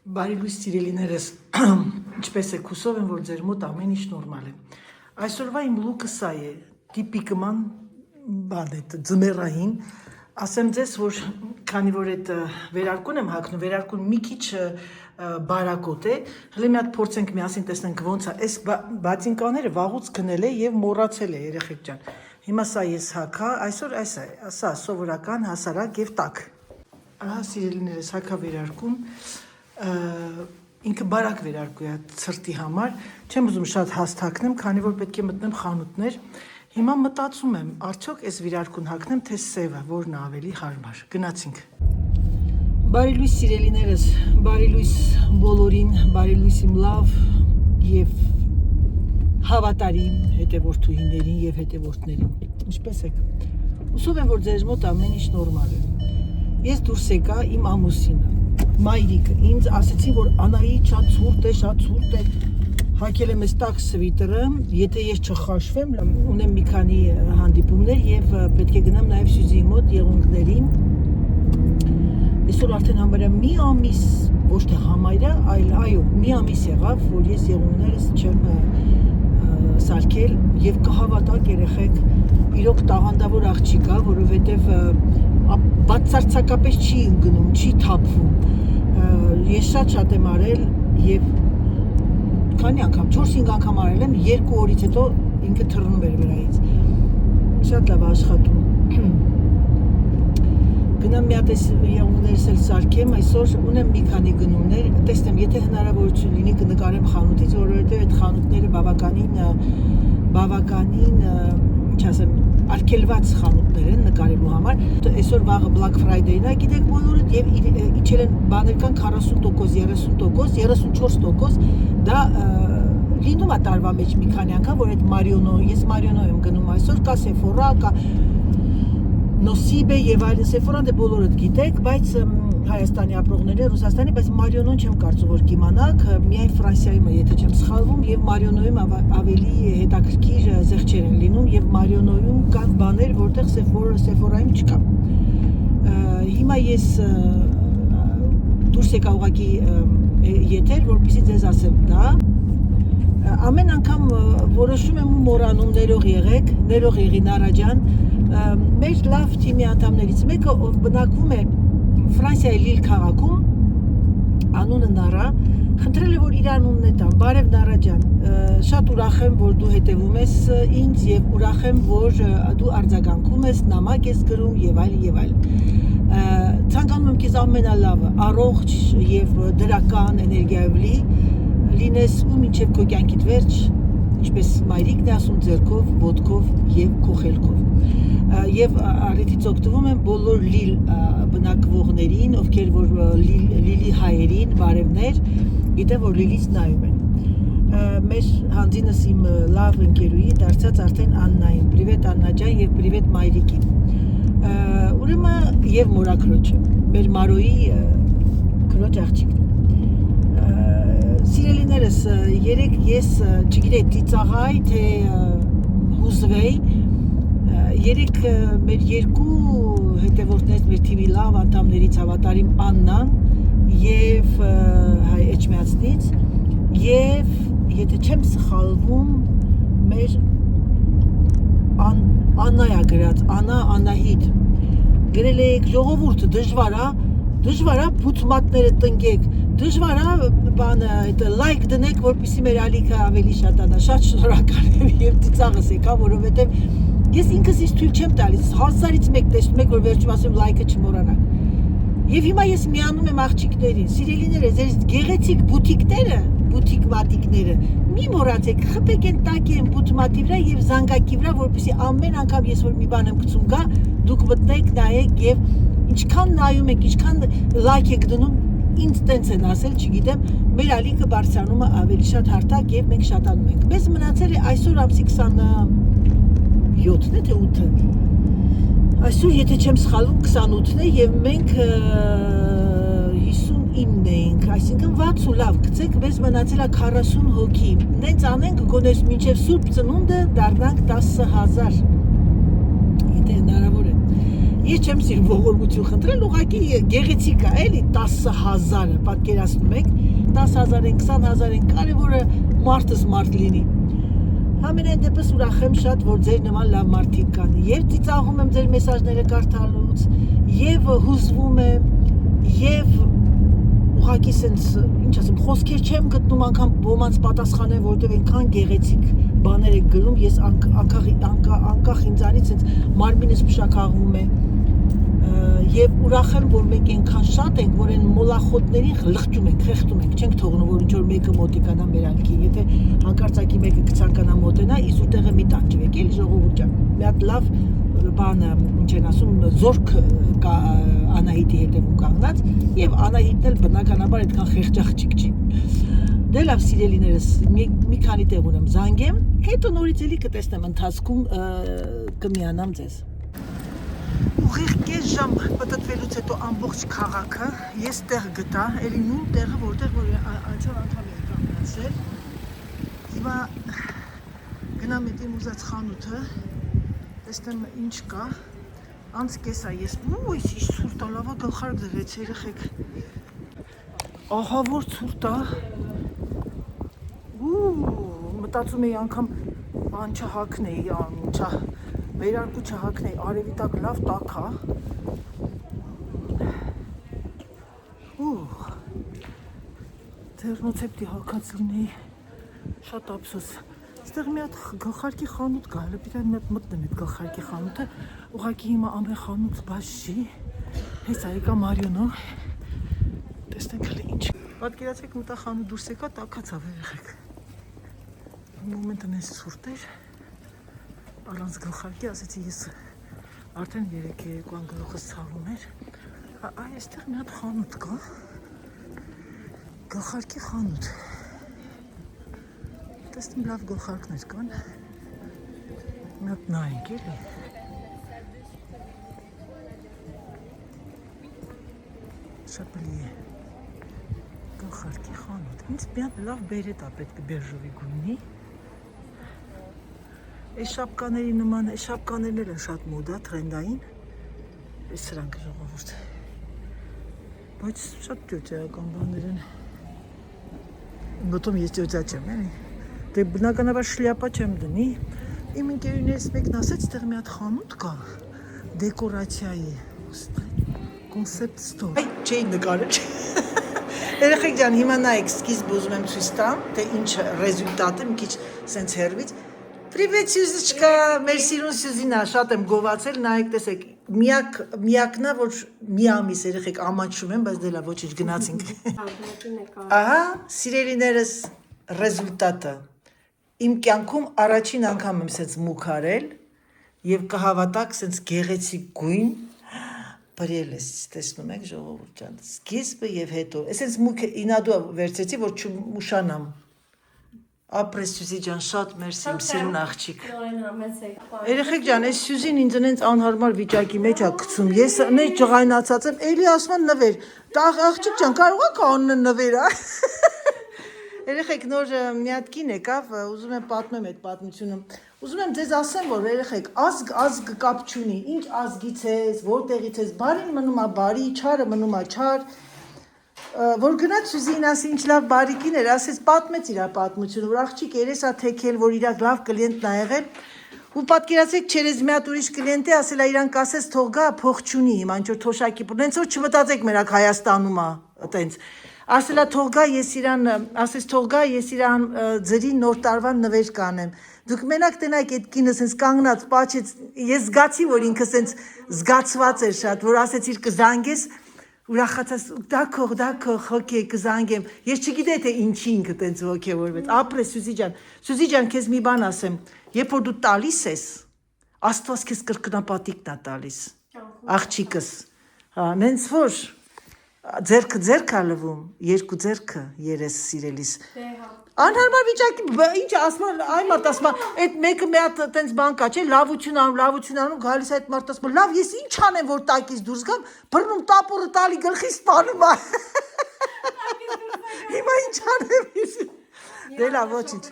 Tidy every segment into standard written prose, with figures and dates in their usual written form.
Բարի լույս սիրելիներս, ինչպես եք հուսով եմ, որ ձեր մոտ ամեն ինչ նորմալ է։ Այսօրվա իմ լուկը սա է, տիպիկման բան է, ձմեռային, ասեմ ձեզ, որ քանի որ այդ վերարկուն եմ հագնում, վերարկուն մի քիչ բարակոտ է, հլի մի հատ փորձենք միասին տեսնենք ոնց է, այս բացինկաները վաղուց գնել է եւ մոռացել է երեխեք ջան։ Հիմա սա ես հագա, այսօր այս է, սա սովորական, հասարակ եւ տաք։ Ահա սիրելիներս, հագա վերարկուն ինքը բարակ վերարկու է ցրտի համար, չեմ ուզում շատ հաստակնեմ, քանի որ պետք է մտնեմ խանութներ։ Հիմա մտածում եմ, արդյոք այս վերարկուն հագնեմ, թե սևը, որն է ավելի հարմար։ Գնացինք։ Բարի լույս սիրելիներս, բարի լույս բոլորին, բարի լույս իմ լավ եւ հավատարիմ հետևորդուհիներին եւ հետևորդներին։ Ինչպես եք։ Հուսով եմ, որ ձեր մոտ ամեն ինչ նորմալ է։ Ես դուրս եկա իմ ամուսինը Մայրիկը ինձ ասեցին, որ Անայի շատ ցուրտ է, հագել եմ այս տաք սվիտերը, եթե ես չխաշվեմ, ունեմ մի քանի հանդիպումներ եւ պետք է գնամ նաեւ Սյուզիի մոտ եղունգներին։ Այսօր արդեն համարյա մի ամիս, ոչ թե համարյա, այլ այո, մի ամիս եղավ, որ ես եղունգներս չեմ սարքել եւ կհավատաք երեխեք, իրոք տաղանդավոր աղջիկ է, որովհետեւ բացարձակապես չի ընկնում, չի թափվում։ Ես շատ եմ արել եւ քանի անգամ 4-5 անգամ արել եմ, 2 օրից հետո ինքը թռնում էր վերայից։ Շատ լավ աշխատում։ Գնամ մի հատ եղունգներս էլ սարքեմ, այսօր ունեմ մի քանի գնումներ, տեսնեմ, եթե հնարավորություն լինի կնկարեմ խանութից, որովհետեւ այդ խանութները բավականին, ինչ ասեմ, արգելված խանութներ են նկարելու համար։ Այսօր վաղը Black Friday-ն է, գիտեք բոլորդ, եւ իջել են բաներ կան 40%, 30%, 34%, դա լինում է տարվա մեջ մի քանի անգամ, որ այդ ես Մարիոնո եմ գնում այսօր, կա Sephora, կա Nosibe եւ այլն, Sephora-ն դե բոլորդ գիտեք, բայց Հայաստանի ապրողները, Ռուսաստանի, բայց Մարիոնոն չեմ կարծում որ կիմանաք, միայն Ֆրանսիայում է, եթե չեմ սխալվում, եւ Մարիոնոյում ավելի հետաքրքիր զեղչեր են լինում եւ Մարիոնոյում կան բաներ, որտեղ Sephora-ում չկա։ Հիմա ես դուրս եկա ուղղակի եթեր, որպեսզի ձեզ ասեմ դա։ Ամեն անգամ որոշում եմ ու մոռանում ներող եղի Նարա ջան, մեր լավ թիմի անդամներից մեկը, ով բնակվում է Ֆրանսիայի Լիլ քաղաքում, անունը Նարա, խնդրել է, որ իր անունն է տամ, բարև Նարա ջան, շատ ուրախ եմ, որ դու հետևում ես ինձ եւ ուրախ եմ, որ դու արձագանքում ես, նամակ ես գրում եւ այլն։ Ցանկանում եմ քեզ ամենալավը, առողջ եւ դրական էներգիայով լինես ու մինչեւ քո կյանքիդ վերջ, ինչպես մայրիկն է ասում, ձեռքով, ոտքով եւ քո խելքով։ Եվ առիթից օգտվում եմ բոլոր Լիլ բնակվողներին, ովքեր որ Լիլի հայերին, բարևներ, գիտեմ որ Լիլից նայում են։ Մեր հանդինս իմ լավ ընկերուհի դարձած արդեն Աննային, պրիվետ Աննա ջան եւ պրիվետ մայրիկին։ Ուրեմն եւ մորաքրոջը, մեր Մարոյի քրոջ աղջիկն։ Սիրելիներս, երեք ես չգիտեի ծիծաղայի թե հուզվեի, երեք մեր երկու հետևորդներից մեր թիմի լավ անդամներից հավատարիմ Աննան եւ հայ Էջմիածնից եւ եթե չեմ սխալվում մեր Աննայա գրած Անահիտ գրել եք ժողովուրդը դժվար է բուծմատները տնկեք, դժվար է բանը այդ լայք դնեք, որպեսզի մեր ալիքը ավելի շատանա, շատ շնորհակալ եմ եւ ծիծաղս եկա, որովհետեւ ես ինքս ինձ թույլ չեմ տալիս, 1000-ից մեկ տեսնում եք, որ վերջում ասում լայքը չմոռանաք։ Եվ հիմա ես միանում եմ աղջիկներին, սիրելիները, ձեր գեղեցիկ բուտիկները, բուտիկ մատիկները, մի մոռացեք, խփեք են տակի են բուտմատի վրա եւ զանգակի վրա, որպեսզի ամեն անգամ ես որ մի բան եմ գցում գա, դուք մտնեք, նայեք եւ ինչքան նայում եք, ինչքան լայք եք դնում, ինձ տենց են ասել, չգիտեմ, մեր ալիքը բարձրանում է ավելի շատ հարթակ եւ մենք շատանում ենք։ Մեզ մնացել է այսօր ամսի 27-ն է թե 8-ը։ Այսօր եթե չեմ սխալվում 28-ն է եւ մենք 59-ն ենք, այսինքն 60 լավ, գցեք, մեզ մնացել է 40 հոգի։ Նենց անենք գոնես մինչեւ Սուրբ Ծնունդը դառնանք 10000։ Եթե հնարավոր է։ Ես չեմ սիրում ողորմություն խնդրել, ուղղակի գեղեցիկ է, էլի 10,000-ը, պատկերացնում եք, 10,000-ին, 20,000-ին, կարևորը մարդս մարդ լինի։ Համենայն դեպս ուրախ եմ շատ, որ ձեր նման լավ մարդիկ կան։ Եվ ծիծաղում եմ ձեր մեսաժները կարդալուց, եւ հուզվում եմ, եւ ուղղակի sense, ինչ ասեմ, խոսքեր չեմ գտնում անգամ ոմանց պատասխանեմ, որտեղ այնքան գեղեցիկ բաներ եք գրում, ես անկախ ինձանից sense մարմինս փշակաղում է։ Եվ ուրախ եմ, որ մենք այնքան շատ ենք, որ այն մոլախոտներին լղջում ենք, խեղդում ենք, չենք թողնում, որ ինչ-որ մեկը մոտիկանա մեր ալքի, եթե հանկարծակի մեկը կցանկանա մոտենա, իզուր տեղը մի տանջվեք, էլի ժողովուրդ ջան։ Մի հատ լավ բանը, ինչ են ասում, զորք կա Անահիտի հետևում կանգնած, եւ Անահիտն էլ բնականաբար այդքան խեղճախճիկ չի։ Դե լավ սիրելիներս, մի քանի տեղ ունեմ զանգեմ, հետո նորից էլի կտեսնեմ ընթացքում կմիանամ ձեզ։ Ուղիղ կես ժամ պտտվելուց հետո ամբողջ քաղաքը ես տեղ գտա, էլի նույն տեղը, որտեղ որ անցյալ անգամ եմ կանգնացել։ Հիմա գնամ այդ իմ ուզած խանութը, տեսնեմ ինչ կա։ Անց կեսա ես, այս ինչ ցուրտ է, լավա գլխարկ դրեց երեխեք։ Ահա որ ցուրտ է։ Մտածում էի անգամ բան չհակնեի, ինչա վերարկու չհակնեի, արևի տակ լավ տաք է։ Ձեռնոցեպտի հակած լինեի, շատ ափսոս։ Այստեղ մի հատ գլխարկի խանութ կա, հələ պիտի մի հատ մտնեմ այդ գլխարկի խանութը, ուղղակի հիմա ամեն խանութ բաց չի։ Հեսա եկա Մարիոնո։ Տեսնենք հələ ինչ։ Պատկերացեք մտա խանութ դուրս եկա, տաքացավ երեխեք։ Մոմենտը մեծ ցուրտ էր։ Առանց գլխարկի ասեցի ես արդեն 3-2 գլուխս ցավում էր։ Այստեղ մի հատ խանութ կա։ Գլխարկի խանութ։ Տեսնում լավ գլխարկներ կան։ Մի հատ նայենք էլի։ Շապլի է։ Գլխարկի խանութ։ Ինձ մի հատ լավ բերետ է պետք է բերժովի գույնի։ Այս շապկաների նման, այս շապկաներն են շատ մոդա, տրենդային։ Այս սրանք ժողովուրդ։ Բայց շատ տյոթյական բաներ են։ Գոտում ես տյոթյա չեմ, էլի։ Դե բնականաբար շլյապա չեմ դնի։ Իմ ընկերուներից մեկն ասեց, այդտեղ մի հատ խանութ կա դեկորացիայի։ Կոնցեպտ ստոր։ Այ չէի նկարել։ Երեխեք ջան, հիմա նայեք, սկիզբը ուզում եմ ցույց տամ, թե ինչ ռեզուլտատ է, մի քիչ սենց հեռվից։ Привет, Սյուզիչկա, մեր սիրուն Սյուզինա, շատ եմ գովացել, նայեք, տեսեք, միակնա, որ մի ամիս երեխեք ամանչում եմ, բայց դե լավ, ոչինչ գնացինք։ Ահա, սիրելիներս ռեզուլտատը։ Իմ կյանքում առաջին անգամ եմ սենց մուք արել եւ կհավատաք սենց գեղեցիկ գույն բրել ես, տեսնում եք ժողովուրդ ջան, սկիզբը եւ հետո։ Այսպես մուքը ինադու վերցեցի, որ չուշանամ։ Ապրես Սյուզի ջան, շատ մերսի, իմ սիրուն աղջիկ։ Երեխեք ջան, այս Սյուզին ինձ ինձ անհարմար վիճակի մեջ է գցում։ Ես նե ջղայնացած եմ, էլի ասում են նվեր։ Աղջիկ ջան, կարող եք անունը նվեր, ա։ Երեխեք նոր մի հատ կին եկավ, ուզում եմ պատմեմ այդ պատմությունը։ Ուզում եմ ձեզ ասեմ, որ երեխեք ազգ կապ չունի, ինչ ազգից ես, որտեղից ես, բարին մնում է բարի, չարը մնում է չար։ Որ գնաց Սյուզին ասի ինչ լավ բարիկին էր, ասեց պատմեց իր պատմությունը, որ աղջիկ երես է թեքել, որ իր լավ կլիենտն ա եղել։ Ու պատկերացեք չերեզ մի հատ ուրիշ կլիենտ է, ասել է իրանք ասեց թող գա, փող չունի, հիմա ինչ որ թոշակի, նենց որ չմտածեք մերակ Հայաստանում է, այտենց։ Ասել է թող գա, ես իրան, ասես թող գա, ես իրան ձրի նոր տարվան նվեր կանեմ։ Դուք մենակ տնայք այդ կինը սենց կանգնած պաչեց, ես զգացի, որ ինքը սենց զգացված էր շատ, որ ասեց իր կզանգես, ուրախացած, դաքող, հոքեյ, կզանգեմ, ես չգիտեի, թե ինչի ինքը տենց հոգևորվեց, ապրես Սյուզի ջան, քեզ մի բան ասեմ, երբ որ դու տալիս ես, Աստված քեզ կրկնապատիկն է տալիս, աղջիկս, նենց որ, ձերքը լվում, երկու ձերքը երես սիրելիս, անհարմար վիճակի, ինչ ասում, այ մարդ ասում, այդ մեկը մի հատ տենց բան կա, չէ, լավություն անում, գալիս այդ մարդ ասում, լավ, ես ինչ անեմ, որ տակից դուրս գամ, բռնում տապորը տալի գլխից սպանում է, հիմա ինչ անեմ, դե լավ, ոչինչ,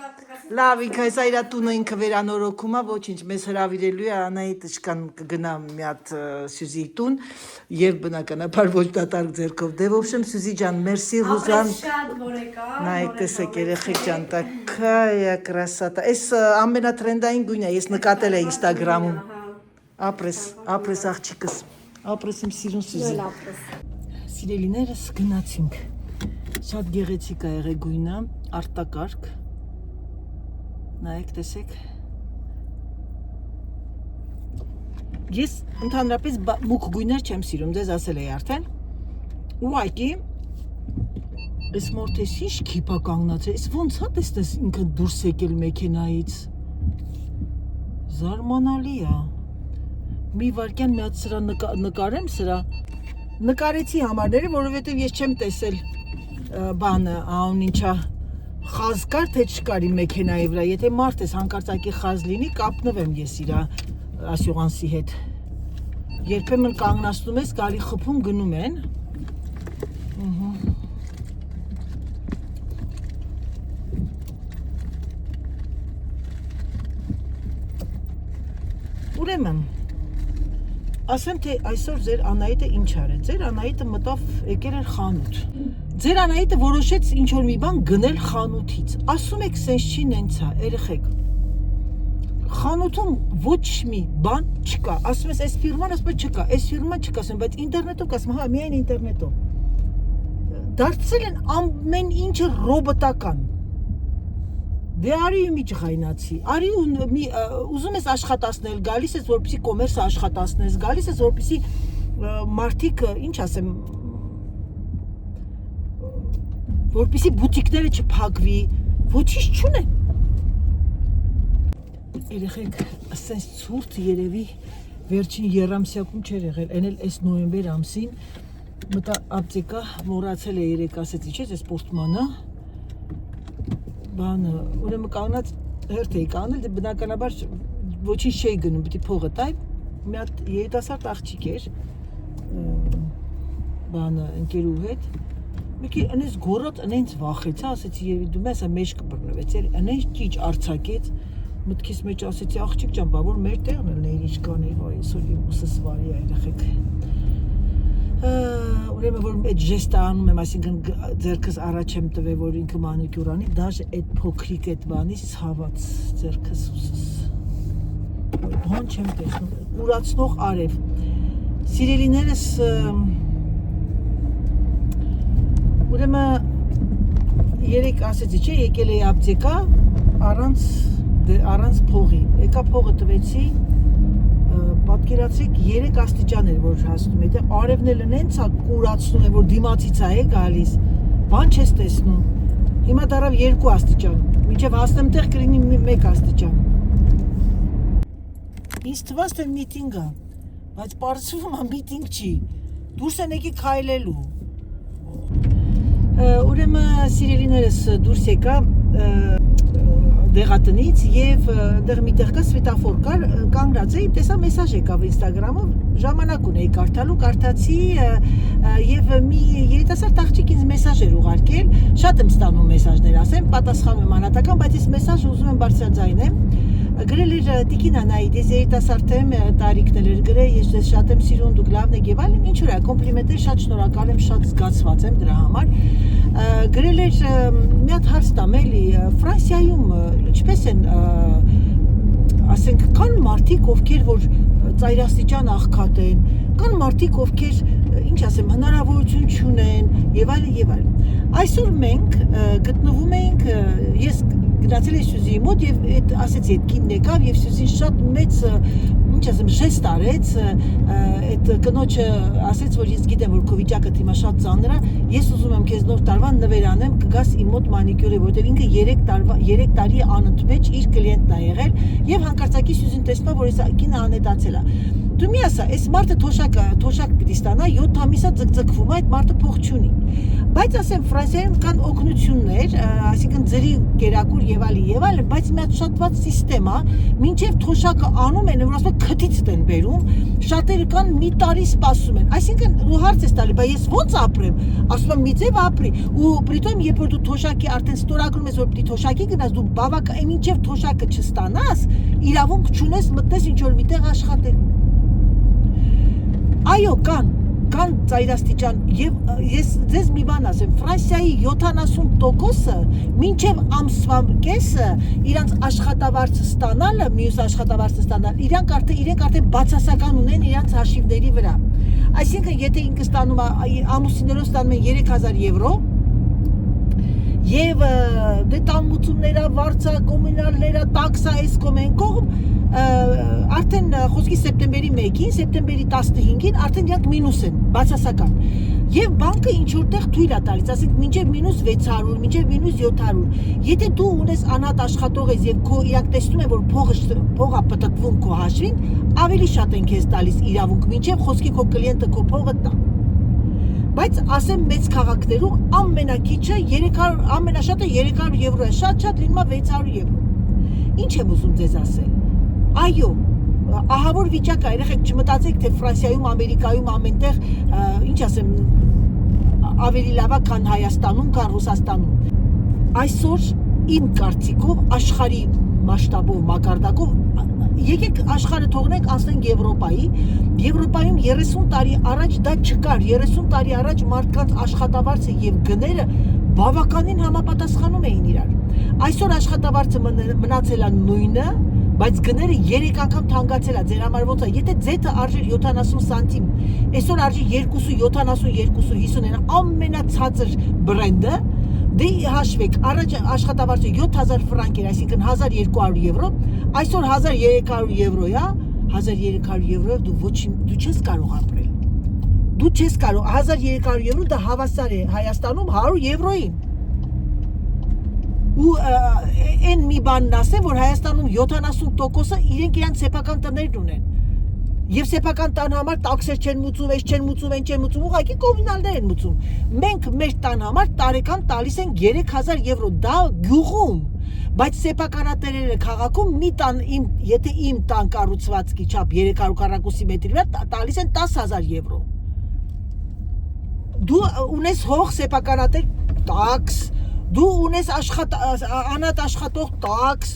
Լավ, ինքը հեսա իրա տունը ինքը վերանորոգում է, ոչինչ, մեզ հրավիրելու է Անայի տշկան կգնա մի հատ Սյուզի տուն եւ բնականաբար ոչ դատարկ ձեռքով։ Դե в общем Սյուզի ջան, մերսի Ռուզան։ Շատ որ եկա։ Նայեք, տեսեք երեխեք ջան, такая красота։ Էս ամենատրենդային գույնն է, ես նկատել եմ Instagram-ում։ Ապրես աղջիկս։ Ապրես իմ սիրուն Սյուզի։ Սիրելիներս գնացինք։ Շատ գեղեցիկ է եղել գույնը, արտակարգ։ Նայեք, տեսեք։ Ես ընդհանրապես մուգ գույներ չեմ սիրում, ձեզ ասել էի արդեն։ Ուղղակի այս մորթես ինչ քիփա կանգնացել, այս ոնց է տեսնես ինքը դուրս եկել մեքենայից։ Զարմանալի է։ Մի վարքյան մի հատ սրա նկարեմ սրա։ Նկարեցի համարները, որովհետև ես չեմ տեսել բանը, ահա ինչա խազ կար, թե չկար իմ մեքենայի վրա, եթե մարդ ես հանկարծակի խազ լինի, կապնվեմ ես իրա ասյուրանսի հետ։ Երբեմն կանգնացնում ես, գալի խփում գնում են։ Ուրեմն, ասեմ, թե այսօր ձեր Անահիտը ինչ արեց, ձեր Անահիտը մտավ եկել էր խանութ։ Ձեր Անահիտը որոշեց ինչ-որ մի բան գնել խանութից, ասում եք սենց չի նենց է, երեխեք, խանութում ոչ մի բան չկա, ասում ես այս ֆիրման ասում ես չկա, այս ֆիրման չկա, ասում բայց ինտերնետով կասում, հա, միայն ինտերնետով, դարձել են ամեն ինչը ռոբոտական, դե արի ու մի ջղայնացի, արի ու ուզում ես աշխատացնել, գալիս ես որպեսի կոմերսը աշխատացնես, գալիս ես որպեսի մարդիկ, ինչ ասեմ, որպեսի բուտիկները չփակվի, ոչինչ չունեն։ Երեխեք, ասենց ցուրտ երևի վերջին երամսյակում չէր եղել, այն էլ այս նոյեմբեր ամսին մտա ապտեկա, մոռացել է երեք ասեցի, չէ՞, այս պորտմանը, բանը, ուրեմն կանգնած հերթ էի կանգնել, դե բնականաբար ոչինչ չէի գնում, պիտի փողը տայ, մի հատ երիտասարդ աղջիկ էր, բանը ընկերու հետ, մի քիչ այնպես գոռոց, այնց վախեցա, ասեցի երևի դու մեզ մեջ կբռնվեց, այնց ճիճ արձակեց, մտքիս մեջ ասեցի աղջիկ ջան, բա որ մեր տեղն էլ ներ ինչ կանի, վայ, այսօր իմ ուսս վարի է երեխեք։ Ուրեմն որ այդ ժեստը անում եմ, այսինքն ձեռքս առաջ եմ տվել, որ ինքը մանիկյուր անի, դաժե այդ փոքրիկ այդ բանից ցաված ձեռքս ուսս։ Բան չեմ տեսնում, ուրացնող արև։ Սիրելիներս ուրեմն երեք ասեցի, չէ, եկել էի ապտեկա առանց փողի։ Եկա փողը տվեցի, պատկերացրեք 3 աստիճան էր որ հասնում է, արևն էլ նենց է կուրացնում է, որ դիմացից է գալիս, բան չես տեսնում։ Հիմա դարավ 2 աստիճան, մինչև հասնեմ տեղ կլինի 1 աստիճան։ Ինձ թվաց թե միտինգ է, բայց պարզվում է միտինգ չի, դուրս են եկի քայլելու։ Ուրեմն սիրելիներս դուրս եկա դեղատնից եւ դեռ միտեղ կա սվետաֆոր կար, կանգնած էի, տեսա մեսաժ եկավ Instagram-ով, ժամանակ ունեի կարդալու, կարդացի եւ մի երիտասարդ աղջիկ ինձ մեսաժ էր ուղարկել, շատ եմ ստանում մեսաժներ, ասեմ, պատասխանում եմ անհատական, բայց այս մեսաժը ուզում եմ բարձրաձայնեմ։ Գրել էր Տիկին Անահիտ, ես երիտասարդ եմ, տարիքն էր գրել, ես ձեզ շատ եմ սիրում, դուք լավն եք եւ այլն, ինչ որ է, կոմպլիմենտներ, շատ շնորհակալ եմ, շատ զգացված եմ դրա համար։ Գրել էր մի հատ հարց տամ էլի, Ֆրանսիայում ինչպես են, ասենք, կան մարդիկ, ովքեր որ ծայրաստիճան աղքատ են, կան մարդիկ, ովքեր, ինչ ասեմ, հնարավորություն չունեն եւ այլն եւ այլն։ Այսօր մենք գտնվում ենք, ես գնացել եմ Սյուզիի մոտ եւ այդ ասեցի այդ կինն եկավ եւ Սյուզին շատ մեծ ինչ ասեմ ժեստ արեց, այդ կնոջը ասեց որ ես գիտեմ որ քո վիճակը հիմա շատ ծանր է, ես ուզում եմ քեզ նոր տարվան նվեր անեմ, կգաս իմ մոտ մանիկյուրի, որտեղ ինքը 3 տարի անընդմեջ իր կլիենտն է եղել եւ հանկարծակի Սյուզին տեսնա որ այս կինը անետացել է։ դու մի ասա, այս մարդը թոշակ պիտի ստանա, 7 ամիսա ձգձգվում է, այդ մարդը փող չունի։ Բայց ասեմ Ֆրանսիայում կան օգնություններ, այսինքն ձրի կերակուր եւ այլն, բայց մի հատ շատ ված համակարգ է, մինչեւ թոշակը անում են, որ ասում քթից են բերում, շատերը կան մի տարի սպասում են։ Այսինքն դու հարց ես տալի, բայց ես ո՞նց ապրեմ։ Ասում եմ մի ձև ապրի, ու պրիտոմ երբ որ դու թոշակի արդեն ստորագրում ես, որ պիտի թոշակի գնաս, դու բավական մինչեւ թոշակը չստանաս, իրավունք չունես մտնես ինչ որ միտեղ աշխատելու։ Այո, կան ծայրաստիճան եւ ես ձեզ մի բան ասեմ, Ֆրանսիայի 70%-ը մինչեւ ամսվա կեսը իրանց աշխատավարձը ստանալը, մյուս աշխատավարձը ստանալ, իրենք արդեն բացասական ունեն իրանց հաշիվների վրա։ Այսինքն, եթե ինքը ստանում է ամուսիններով ստանում են 3000 եվրո, եւ դե տանմությունները, վարձա, կոմունալները, տաքսա, այս կոմեն կողմ արդեն խոսքի սեպտեմբերի 1-ին, սեպտեմբերի 15-ին արդեն իրանք մինուս են, բացասական։ Եւ բանկը ինչ որտեղ թույլ է տալիս, ասենք մինչեւ -600, մինչեւ -700։ Եթե դու ունես անհատ աշխատող ես եւ քո իրանք տեսնում են, որ փողը պտտվում քո հաշվին, ավելի շատ են քեզ տալիս իրավունք, մինչեւ խոսքի քո կլիենտը քո փողը տա։ Բայց ասեմ մեծ քաղաքներում ամենակիչը 300, ամենաշատը 300 եվրո է, շատ լինում է 600 եվրո։ Ինչ եմ ուզում ձեզ ասել։ Այո, ահավոր վիճակ է, երեխեք չմտածեք, թե Ֆրանսիայում, Ամերիկայում ամենտեղ, ինչ ասեմ, ավելի լավ է, քան Հայաստանում, քան Ռուսաստանում։ Այսօր իմ կարծիքով աշխարհի մասշտաբով, մակարդակով եկեք աշխարհը թողնենք, անցնենք Եվրոպայի։ Եվրոպայում 30 տարի առաջ դա չկար, 30 տարի առաջ մարդկանց աշխատավարձը եւ գները բավականին համապատասխանում էին իրար։ Այսօր աշխատավարձը մնացել է նույնը, բայց գները 3 անգամ թանկացել է, ձեր համար ոնց է, եթե ձեթը արժեր 70 սանտիմ, այսօր արժի 2.72-50 ամենացածր բրենդը, դե հաշվեք, առաջ աշխատավարձը 7000 ֆրանկ էր, այսինքն 1200 եվրո, այսօր 1300 եվրո է, 1300 եվրոյով դու չես կարող ապրել։ Դու չես կարող, 1300 եվրո դա հավասար է Հայաստանում 100 եվրոյին։ Ու այն մի բանն ասեմ, որ Հայաստանում 70%-ը իրենք սեփական տներն ունեն։ Եվ սեփական տան համար տաքսեր չեն մուծում, այս չեն մուծում, այն չեն մուծում, ուղղակի կոմունալներ են մուծում։ Մենք մեր տան համար տարեկան տալիս են 3000 եվրո, դա գյուղում, բայց սեփականատերերը քաղաքում մի տան, եթե իմ տան կառուցվածքի չափ 300 քառակուսի մետրի վրա տալիս են 10000 եվրո։ Դու ունես հող սեփականատեր տաքս, դու ունես անհատ աշխատող տաքս,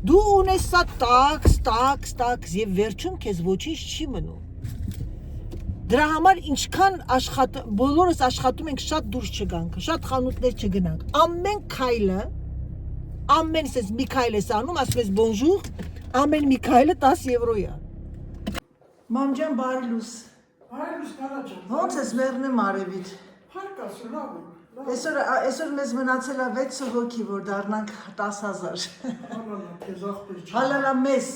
դու ունես սա տաքս եւ վերջում քեզ ոչինչ չի մնում։ Դրա համար ինչքան բոլորս աշխատում ենք շատ դուրս չգանք, շատ խանութներ չգնանք։ Ամեն քայլը, ամեն ասես մի քայլ ես անում, ասում ես բոնժուր, ամեն մի քայլը 10 եվրո է։ Մամջան բարի լույս։ Բարի լույս Կարաջան։ Ոնց ես մեռնեմ արևից։ Փարկաս լավ է։ Այսօր մեզ մնացել է 6 հոգի, որ դառնանք 10000։ Հալալա, քեզ ախպեր չի։ Հալալա մեզ,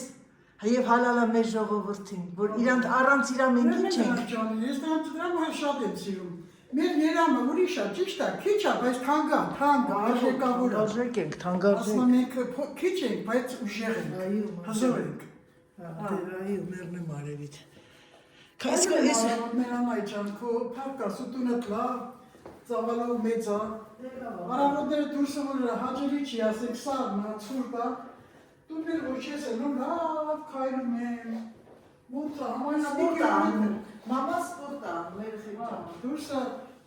եւ հալալա մեր ժողովրդին, որ իրանք առանց իրա մենք ինչ ենք։ Ես դրանք շատ եմ սիրում։ Մեր երամը ուրիշ է, ճիշտ է, քիչ է, բայց թանկ է, արժեքավոր է։ Արժեք ենք, թանկարժեք։ Ասում ենք քիչ ենք, բայց ուժեղ ենք։ Այո, հզոր ենք։ Այո, մեռնեմ արևից։ Ես մերանայ ջան, քո փարկաս ու տունդ լավ, ծավալը մեծ է։ Արավոտները դուրսը որ հաջելի չի, ասենք սա ցուրտ է։ Դու մեր ոչ ես ելնում, լավ քայլում եմ։ Մոտ է, համայնաբար Մամա սպորտ է, մեր խիճա։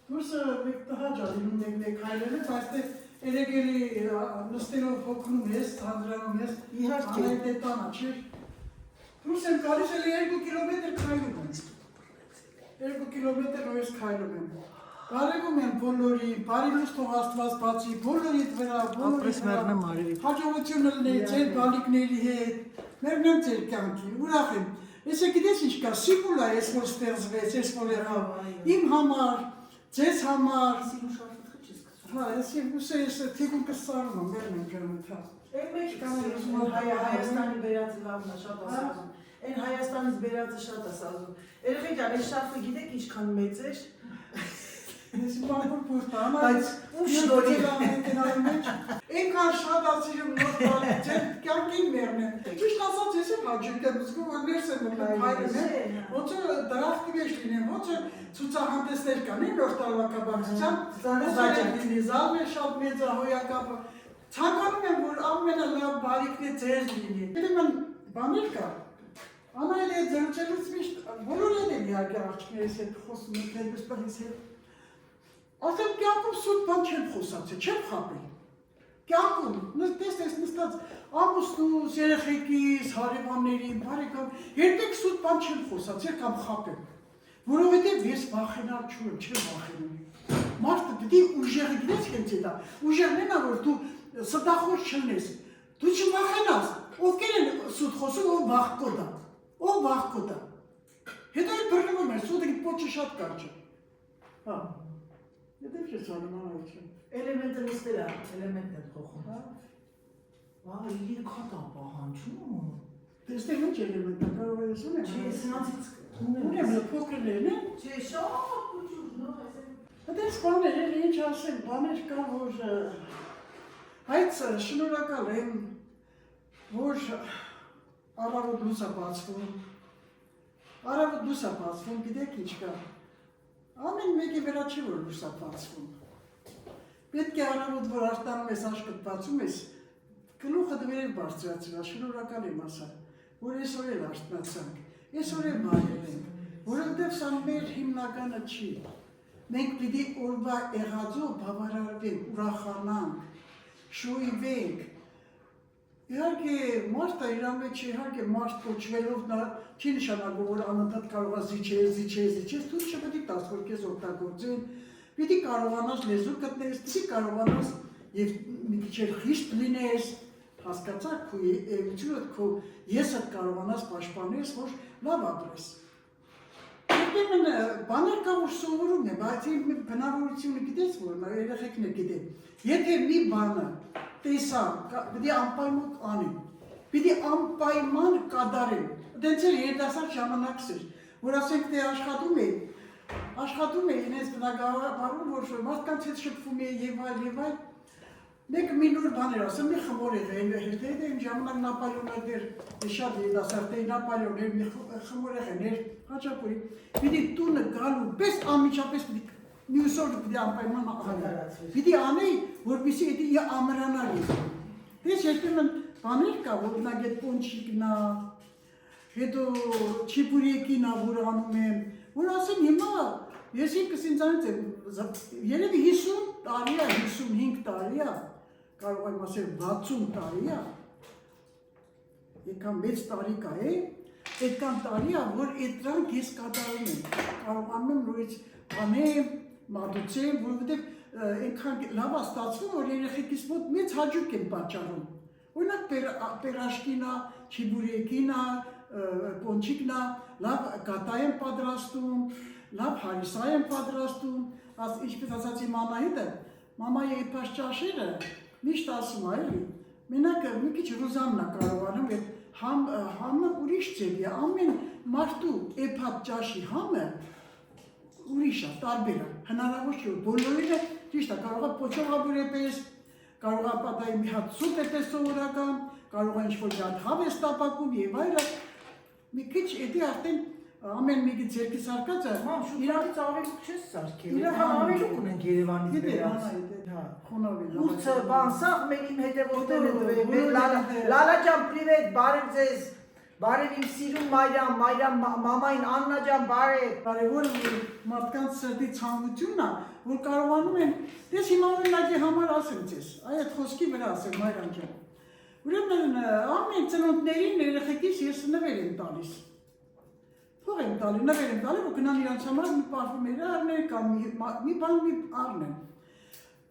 Դուրսը մեկ տհաճ է լինում մեկ քայլելը, բայց դե երեգելի նստելով հոգնում ես, հանդրանում ես, Իհարկե։ անայդ է տանը, չէ՞։ Դուրս եմ գալիս էլի 2 կիլոմետր քայլում եմ։ 2 կիլոմետր նույնս քայլում եմ։ Բարևում եմ բոլորին, բարի լույս թող Աստված բացի, բոլորիդ վրա, Ապրես մեռնեմ արևից։ հաջողություն լինի ձեր բալիկների հետ, մեռնեմ ձեր կյանքին, ուրախ եմ։ Ես գիտես ինչ կա, սիմուլա ես որ ստեղծվեց, ես որ եղավ, իմ համար, ձեզ համար։ Հա, ես թիկուն կստարում եմ, մեռնեմ ջանոթա։ Այն մեջ կան Հայաստանի բերածը լավն է, շատ ասազում։ Այն Հայաստանից բերածը շատ ասազում։ Երեխեք ջան, այս շարֆը գիտեք ինչքան մեծ էր։ Ես բանուր փորտան, Բայց ու շնորհիվ Ինքան շատ ասիրում նոր բանջեն, կյանքին մերնեն։ Ճիշտ ասած, ես եմ հաջիկ եմ զգում, որ ներս եմ մտնում հայրում եմ, ոնց որ դրախտի մեջ լինեմ, ոնց որ ցուցահանդեսներ կան, նոր տարվա կապակցությամբ, ոնց որ լինի, զալն է շատ մեծ հոյակապը։ Ցանկանում եմ, որ ամենալավ բարիքն է ձեզ լինի։ Ուրեմն բաներ կա։ Անայել է ձերուչելուց միշտ բոլորն են իհարկե աղջիկներիս հետ խոսում են, ներբստեղից հետ։ Ասեմ կյանքում սուտ բան չեմ խոսացել, չեմ խապել։ Կյանքում, տեսնես նստած ամուսնուս, երեխեքիս, հարևանների, բարեկամ, երբեք սուտ բան չեմ խոսացել կամ խապել։ Որովհետև ես վախենալ չունեմ, չեմ վախենում։ Մարդը պիտի ուժեղը գիտես հենց է դա, ուժեղն է նա, որ դու ստախոր չլնես, դու չվախենաս, ովքեր են սուտ խոսում, ով վախ կոդա, ով վախ կոդա։ Հետո էլ բռնվում էր, սուտը պոչը շատ կարճ է։ Հա, հետև չես անում անայք չեմ։ Էլեմենտը նստել է, էլեմենտն է փոխում։ Վաղ երկաթ է պահանջում։ Տեսնեմ ինչ էլեմենտ է, կարող ես ունեմ։ Չէ, սրանցից ունեմ փոքրներն են։ Չէ, շատ փոքր նոր այսպես։ Այդպես բաներ էլ ինչ ասեմ, բաներ կա, որ այդ շնորհակալ եմ, որ առավոտ լույս է բացվում։ Առավոտ լույս է բացվում, գիտեք ինչ կա։ Ամեն մեկի վրա չի որ լույս է բացվում։ Պետք է առավոտ որ արտանում ես աշկդ բացում ես, գլուխը դվերել բարձրացրա, շնորհակալ եմ ասա, որ այսօր էլ արթնացանք, այսօր էլ բարել ենք, որովհետև սա մեր հիմնականը չի։ Մենք պիտի օրվա եղածով բավարարվենք, ուրախանանք, շոյվենք։ Իհարկե մարդը իր մեջ իհարկե մարդ կոչվելով նա չի նշանակում, որ անընդհատ կարող է զիջես, դու չպետք է տաս, որ քեզ օգտագործեն, պիտի կարողանաս լեզու գտնես, պիտի կարողանաս եւ մի քիչ խիստ լինես, հասկացա քո էությունդ քո եսդ կարողանաս պաշտպանես, որ լավ ապրես։ Երբեմն բաներ կա որ սովորում է, բայց բնավորությունը գիտես որ նա երեխեքն է գիտեն։ Եթե մի բանը տեսա, պիտի անպայման անեն, պիտի անպայման կատարեն։ Դենց էր երիտասարդ ժամանակս էր, որ ասենք թե աշխատում է ինձ բնակավարում, որ մարդկանց հետ շփվում է եւ այլ, մեկ մի նոր բաներ ասեմ, մի խմոր եղել էր ժամանակ Նապոլեոնը դեր շատ երիտասարդ էր, Նապոլեոնը մի խմոր եղել Խաչապուրի, պիտի տունը գալու պես անմիջապես պիտի մյուս օրը պիտի անպայման անել, պիտի անեի, որպեսզի էդի ամրանալ ես։ Դες երբեմն բաներ կա, որ օրինակ այդ պոնչիկն է, հետո չիպուրյեկին է, որ անում եմ, որ ասեմ հիմա ես ինքս ինձանից եմ, երևի 50 տարի է, 55 տարի է, կարող եմ ասել 60 տարի է, եկան մեծ տարիք է, այդքան տարի է, որ այդ դրանք ես կատարում եմ, կարողանում եմ նորից անեմ, մատուցեմ, որովհետև այնքան լավ է ստացվում, որ երեխեքիս մոտ մեծ հաճույք եմ պատճառում։ Օրինակ պերաշկին է, չիբուրյեկին է, պոնչիկն է, լավ գատա եմ պատրաստում, լավ հարիսա եմ պատրաստում, ինչպես ասաց իմ Անահիտը, մամայի այդպես ճաշերը միշտ ասում է, էլի, մենակ մի քիչ ռուզանն է կարողանում, համը ուրիշ ձև է, ամեն մարդու էփատ ճաշի համը ուրիշ է, տարբեր է, հնարավոր չի, բոլորինը ճիշտ է, կարող է պոչողաբուր է պես, կարող է պատայի մի հատ սուպ է պես սովորական, կարող է ինչ-որ հատ հավ է ստապակում և այլը, մի քիչ էդի արդեն ամեն մեկի ձերքի սարկածը շուտից ավելուկ չես սարքել, ավելուկ ունենք Երևանից բերած ուրցը, բանսաղ մեր իմ հետևորդները դվեր, լալա ջան, պրիվետ, բարև ձեզ, բարև իմ սիրուն մայրամ, մամային Աննա ջան, բարև։ Կարևորը մարդկանց սրտի ցանկությունն է, որ կարողանում են, դες հիմա օրինակի համար ասեմ ձեզ, այդ խոսքի վրա ասեմ մայրան ջան, ուրեմն ամեն ծնունդներին երեխեքիս ես նվեր եմ տալիս, փող եմ տալի, նվեր եմ տալի, որ գնան իրանց համար մի պարֆումեր առնեն կամ մի բան առնեն։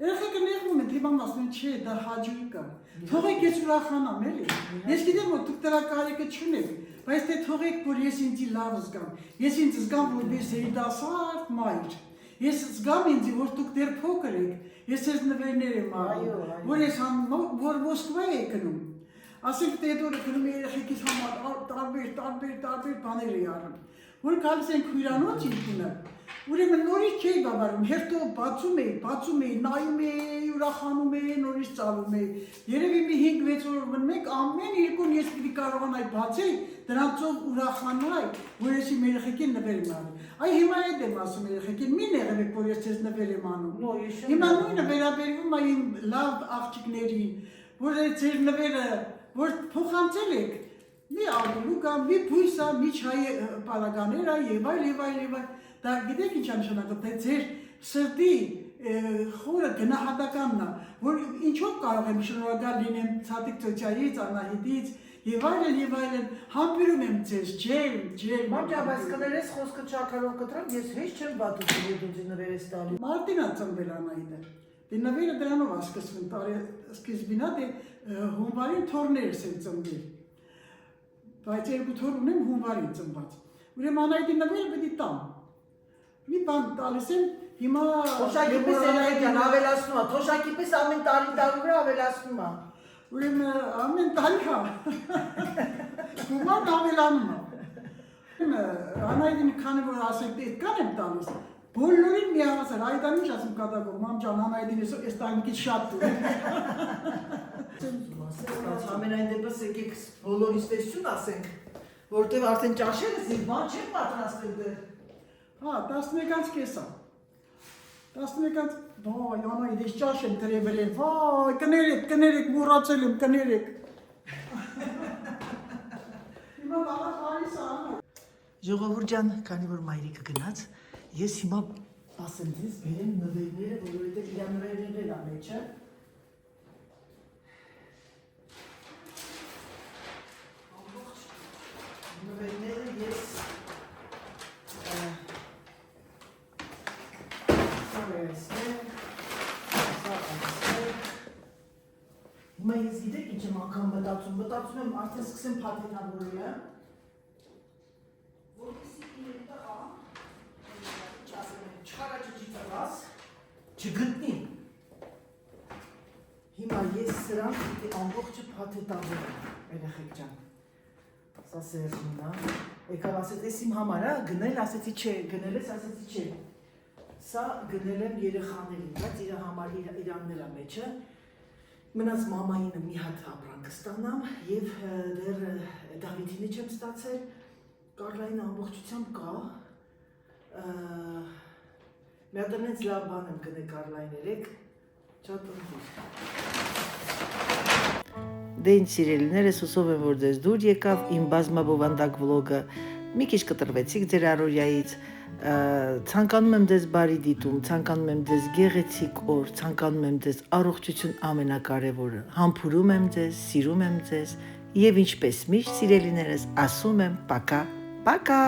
Երեխեքը նեղվում են, դիվան ասում են, չէ, դա հաճույք է, թողեք ես ուրախանամ, էլի, ես գիտեմ, որ դուք դրա կարիքը չունեք, բայց թե թողեք, որ ես ինձի լավ զգամ, ես ինձ զգամ, որպես երիտասարդ մայր, ես զգամ ինձի, որ դուք դեռ փոքր եք, ես ես նվերներ եմ առնում, որ ես որ ոսկվա է գնում, ասենք թե դուրը գնում է երեխեքիս համար տարբեր բաներ է առնում, որ գալիս են հյուրանոց ինքնը, ուրեմն նորից չէի բավարարում, հերթով բացում էի, նայում էի, ուրախանում էի, նորից ծալում էի։ Երևի մի 5-6 օր մեկ ամեն երկուն ես պիտի կարողանայի բացել, դրանցով ուրախանալ, որ ես իմ երեխեքին նվեր եմ անում։ Այ հիմա այդ եմ ասում երեխեքին, մի նեղվեք, որ ես ձեզ նվեր եմ անում։ Հիմա նույնը վերաբերվում է իմ լավ աղջիկներին, որ ձեր նվերը, որ փոխանցել եք, մի ալու կամ մի բույսա, մի չայ պարագաներ եւ այլ։ Դա գիտեք ինչ նշանակում, թե ձեր սրտի խորը գնահատականն է, որ ինչով կարող եմ շնորհակալ լինեմ Ցատիկ ծոցիայից, Անահիտից եւ այլն, համբերում եմ ձեզ, ջեր։ Մամջա, բայց կներես խոսքը ճակարով կտրեմ, ես հեչ չեմ բաթուցում, որ դու նվեր ես տալու։ Մարտին ա ծնվել Անահիտը։ Դե նվերը դրանով ա սկսվում, տարի սկիզբին ա, դե հունվարին թորներս են ծնվել։ Բայց երկու թոր ունեմ հունվարին ծնված։ Ուրեմն Անահիտի նվերը պետք է տամ։ Մի բան տալիս եմ, հիմա Թոշակի պես Երեխեքյան ավելացնում է, թոշակի պես ամեն տարի վրա ավելացնում է։ Ուրեմն ամեն տարի հա։ Գումարն ավելանում է։ Անահիտին քանի որ ասեք այդքան եմ տալիս, բոլորին միահասար, այդան ինչ ասում կատակով, մամ ջան, Անահիտին այս տանիքից շատ դու։ Ամենայն դեպս եկեք բոլորից տեսություն ասենք, որտեղ արդեն ճաշելս իմ բան չեմ պատրաստել դեր։ Հա, 11-ից կեսա։ 11-ից, վայ, Անահիտ, ես ճաշ եմ տրևել եմ, վայ, կներեք, մոռացել եմ, կներեք։ Հիմա բաղա խարիս անը։ Ժողովուրդ ջան, քանի որ մայրիկը գնաց, ես հիմա ասեմ ձեզ բերեմ նվերները, որովհետև իր նվերներն էլ ա մեջը։ Նվերները ես Հիմա ես գիտեք ինչ եմ անգամ մտածում եմ արդեն սկսեմ փաթեթավորելը, որպեսի իրեն տղա, ինչ ասեմ եմ, չխարաչի տղաս, չգտնի։ Հիմա ես սրան պիտի ամբողջը փաթեթավորեմ, երեխեք ջան, սա Սերժինն է, եկավ ասեց, ես իմ համար է, գնել, ասեցի չէ, գնել ես, ասեցի չէ, սա գնել եմ երեխաներին, բայց իր համար իրաններա մեջը, մնաց մամայինը մի հատ ապրանք ստանամ և դեր Դավիթինը չեմ ստացել, Կարլային ամբողջությամբ կա, մի հատ նենց լավ բան եմ գնել Կարլային երեք, շատ ընտիր։ Դե ինչ սիրելիներս, հուսով եմ, որ ձեզ դուր եկավ իմ բազմաբովանդակ վլոգը, մի քիչ կտրվեցիք ձեր առօրյայից, ցանկանում եմ ձեզ բարի դիտում, ցանկանում եմ ձեզ գեղեցիկ օր, ցանկանում եմ ձեզ առողջություն ամենակարևորը, համբուրում եմ ձեզ, սիրում եմ ձեզ և ինչպես միշտ սիրելիներս ասում եմ պակա, պակա։